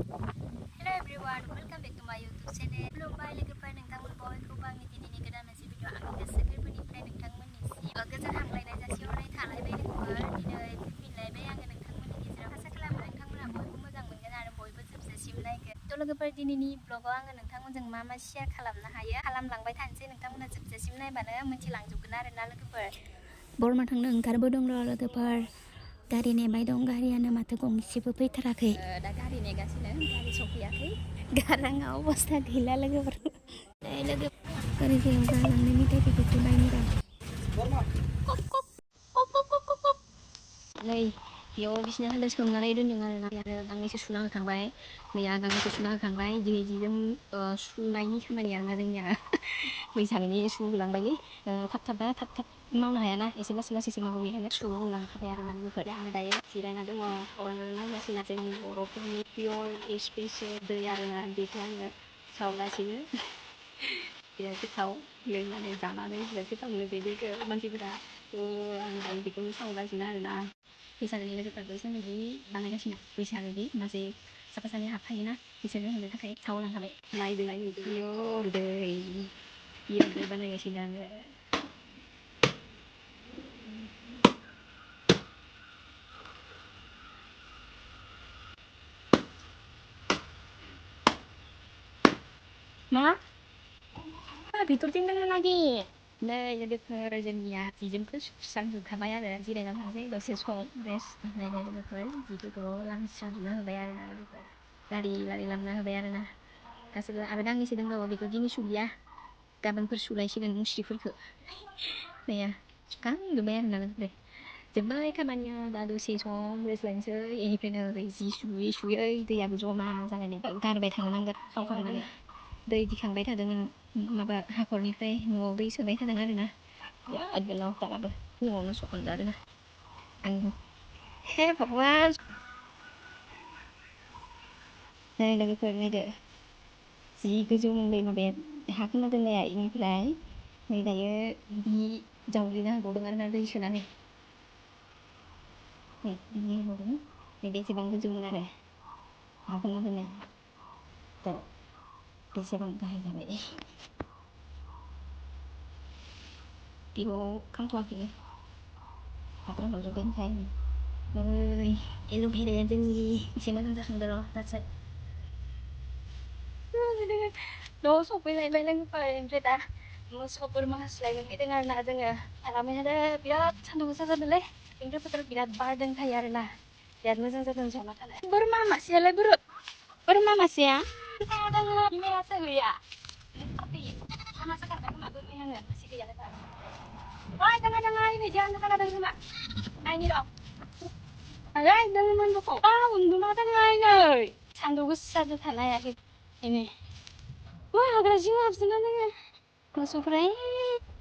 Hello everyone, welcome back to my YouTube channel. खुलुमबाय लोगोफोर नोंथांमोन बयखौबो आंनि दिनैनि गोदान मोनसे भिडिअ आंनि गोसो गोरबोनिफ्राय नोंथांमोननिसिम गोजोन हामलायनाय जासिहरनाय थालायबाय लोगोफोर। दिनै फैफिनलायबाय आङो नोंथांमोननि गेजेराव। आसा खालामो नोंथांमोना बयबो मोजां मोनगोन आरो बयबो जोबजासिम नायगोन। थ' लोगोफोर दिनैनि ब्लगाव आङो नोंथांमोनजों मा शेयार खालामनो हायो खालामलांबाय थानोसै। नोंथांमोना जोबजासिम नायबानो मिथिलांजोबगोन आरोना लोगोफोर। बरमा थांनो ओंखारबो दं र' लोगोफोर। गारि नेबाय दं, गारियानो माथो गंसेबो फैथाराखै। दा गारि नेगासिनो, गारि सफैयाखै। गाराङा अबस्था गैला लोगोफोर। लोगो गारि सायाव गालांनो मेथाइ पेकेटखौ नायनो र'। नै बेयाव बिसिना हालो सोमनानै दोनदों आरोना। आरो गांनैसो सुना होखांबाय, मैया गांनैसो सुना होखांबाय। दिनै जिजों सुनायनि खामानि आरोना जोंनिया। बैसागनि सुहोलांबायलै। थाब थाब मावनो हायाना, एसे लासै लासैसो मावो, बेखायनो सुहोलांखाबाय आरोना लोगोफोर। आङो दायो जिरायना दङ, नायगासिनो जोंनि बर'फोरनि पियर स्पेसियेल दै आरोना। बेखौ आङो सावगासिनो। बिराद गोथाव, लोंनानै जानानै बिराद गोथाव मोनो बे दैखौ मानसिफोरा। आं दायो बेखौनो सावगासिनो आरोना। बैसागोनि लोगोफोरखौ जों बिदि बानायगासिनो। बैसागोनि मासे साफा सानै हाबखायोना, बिसोरनो होनो थाखाय सावलांखाबाय। नायदो पियर दै, पियर दै बानायगासिनो आङो। मा भितरथिं दोङो लागि। नै लोगोफोर जोंनिया जिजोंखौ सुस्रांजोबखाबाय आरो जिरायना थानोसै दसे सम रेस्ट नायनाय लोगोफोर। जिफोरखौ लामस्रांजोबना होबाय आरोना लोगोफोर। लारि लामना होबाय आरोना गासैबो। आरो गांनैसो दंबावो, बेखौ दिनै सुलिया, गाबोनफोर सुलायसिगोन मुस्रिफोरखौ। मैया सुखांजोब्बाय आरोना लोगोफोर। जोब्बाय खामानिया, दा दसे सम रेस्ट लानोसै। बेनिफ्रायनो जि सुयै दैयाबो जमा जानानै गारबाय थानो नांगोन सावखांनानै। दै दिखांबाय थादों माबा हाखरनिफ्राय न'आव दै सोबाय थादों आरोना। बिराद गोलाव दाबो फुङावनो सखांजादों आं। हे भगवान। नै लोगोफोर नायदो, जि गोजौ मोनबाय माबाया, हा खोना दोननाया। बेनिफ्राय नै दायो बिदि जावग्लिना होबावदों आरोना दै सोनानै। नै बिदि होबावदों। नै बेसेबां गोजौमोन आरो हा खोना दोननाया, दा बेसेबां गाहाय जाबाय। बेयाव खामथ'वाखैनो, हाग्रा रज'बाय ओमफ्राय नै एल'भेराया जोंनि एसे मोजां जाखांदों र' दासो। न'आव सफैलायबाय लोगोफोर। ओमफ्राय दा मोसौ बोरमा होस्लायनो फैदों आरोना जोङो। आरामैनो बिराद सान्दुं गोसा जादोंलै। बेनिफ्राय फोथाराव बिराद बार दंखायो आरोना, बिराद मोजां जादों जना थानो। बोरमा मासेयालाय बोरमा मासेया दङ, बिमायासो गैया। हामासो खारबाय खोमा बोरमायानो, मासे गैयालाय दा। दङ नै जोंहानो जाना दङ खोमा, नायनि र'। आयै दङमोन बबाव? उन्दुना दङ नै, सान्दुं गोसाजों थानो हायाखै बेनो। हाग्रा जिङाव हाबजोबना दङ मोसौफ्रा।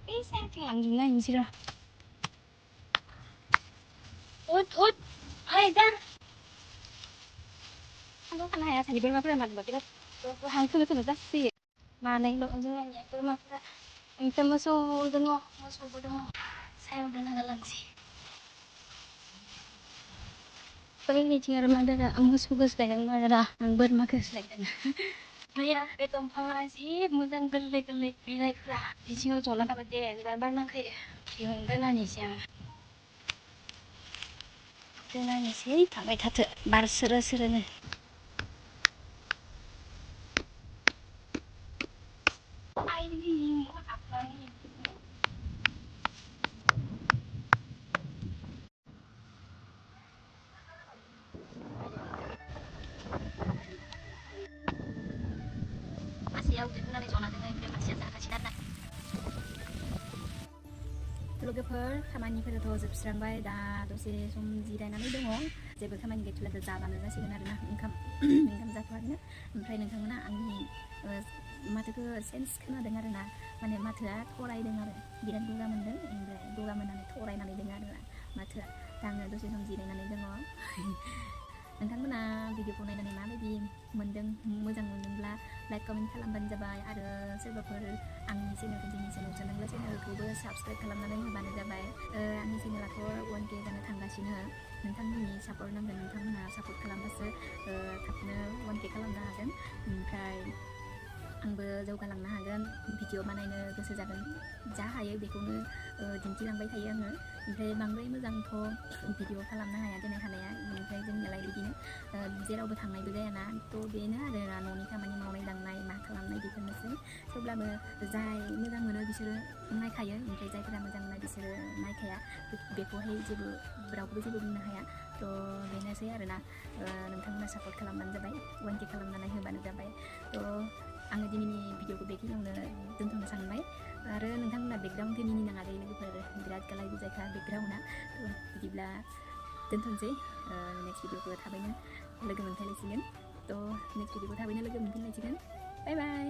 बे सायाथिं लांजोबना नायनोसै र'। उद फै जा। सान्दुं थानो हाया जोंनि बोरमाफोरा मानोबा बिराद हां खोनो जासोयो। मानैल' जोंहानिया बोरमाफोरा। ओमफ्राय मोसौ दङ, मोसौबो दङ। सायाव दोनना गालांसै। बैनिथिं आरो मा दोङो, आं मोसौखौ होस्लायदों आरोना, आं बोरमाखौ होस्लायदों। मैया बे दंफाङा जि मोजां गोरलै गोरलै बिलाइफ्रा, बि सिङाव जना थाबा देन्जार बार नांखायो। बेयावनो दोननानैसै आं। दोननानैसै थाबाय थाथो बार स्रो स्रोनो। मासेया उदै बुंनानै जना दोङो, ओमफ्राय मासेया जागासिनो आरोना। लोगोफोर खामानिफोराथ' जोबस्रांबाय, दा दसे सम जिरायनानै दङ। जेबो खामानि गैथ'ला, दा जाबानो जासिगोन आरोना ओंखाम। ओंखाम जाथ'वाखैनो। ओमफ्राय नोंथांमोना आंनि माथोखौ सेन्स खोनादों आरोना, माने माथोआ थरायदों आरो बिराद गगा मोनदों। ओमफ्राय गगा मोननानै थरायनानै दङ आरोना माथोआ। दा आङो दसे सम जिरायनानै दङ। नोंथांमोना भिडिअखौ नायनानै माबायदि मोनदों? मोजां मोनदोंब्ला लाइक कमेन्ट खालामबानो जाबाय। आरो सोरबाफोर आंनि चेनेलखौ दिनैसो नुसनदोंब्ला चेनेलखौबो साबस्क्राइब खालामनानै होबानो जाबाय। आंनि चेनेलाथ' 1K जानो थांगासिनो। नोंथांमोननि सापर्ट नांगोन, नोंथांमोनहा सापर्ट खालामबासो थाबनो 1K आंबो जौगालांनो हागोन भिडिअ बानायनो गोसो जागोन जा हायो बेखौनो दिन्थिलांबाय थायो आङो ओमफ्राय बांद्राय मोजांथ' भिडिअ खालामनो हाया दिनै हानाया ओमफ्राय जोंनियालाय बिदिनो जेरावबो थांनायबो जायाना थ' बेनो आरोना न'नि खामानि मावनाय दांनाय मा खालामनाय बेफोरनोसै थेवब्लाबो जाय मोजां मोनो बिसोरो नायखायो ओमफ्राय जायफोरा मोजां मोना बिसोरो नायखाया बेखौहाय जेबो रावबो जेबो बुंनो हाया थ' बेनोसै आरोना नोंथांमोना सापर्ट खालामबानो जाबाय 1K खालामनानै होबानो जाबाय थ' आङो दिनैनि भिडिअखौ बेखिनियावनो दोनथ'नो सानबाय आरो नोंथांमोना बेकग्राउन्डखौ मिनि नाङा दे लोगोफोर बिराद गालाय गुजायखा बेकग्राउन्डआ बिदिब्ला दोनथ'नोसै नेक्स्ट भिडिअखौ थाबैनो लोगो मोनफिनलायसिगोन थ' नेक्स्ट भिडिअखौ थाबैनो लोगो मोनफिनलायसिगोन बाय बाय